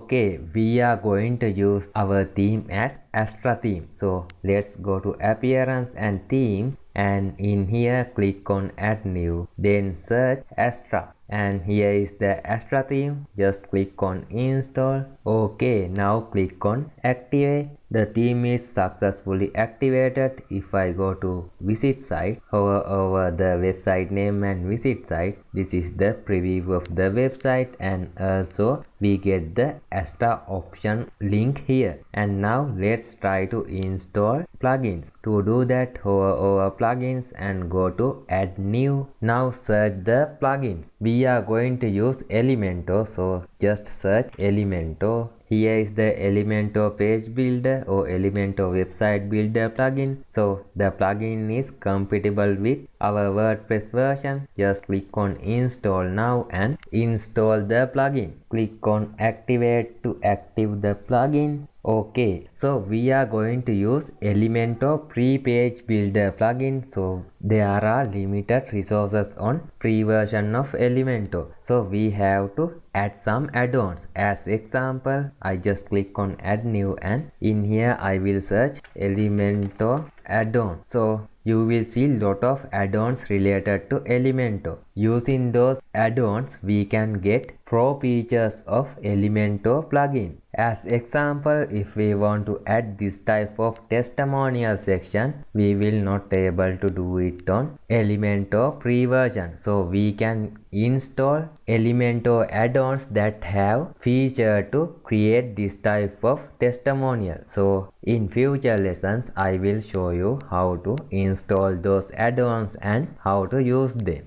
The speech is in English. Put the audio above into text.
Okay, we are going to use our theme as Astra theme. So let's go to appearance and theme, and in here click on add new, then search Astra, and here is the Astra theme. Just click on install. Okay, now click on activate. The theme is successfully activated. If I go to visit site, hover over the website name and visit site, this is the preview of the website, and also we get the Astra option link here. And now let's try to install plugins. To do that, hover over plugins and go to add new. Now search the plugins. We are going to use Elementor, so just search Elementor. Here is the Elementor page builder or Elementor website builder plugin. So the plugin is compatible with our WordPress version. Just click on install now and install the plugin. Click on activate to active the plugin. Okay, so we are going to use Elementor pre-page builder plugin. So there are limited resources on free version of Elementor, so we have to add some add-ons. As example, I just click on add new, and in here I will search Elementor add-on. So you will see lot of add-ons related to Elementor. Using those add-ons, we can get pro features of Elementor plugin. As example, if we want to add this type of testimonial section, we will not able to do it on Elementor free version. So we can install Elementor add-ons that have feature to create this type of testimonial. So in future lessons, I will show you how to install those add-ons and how to use them.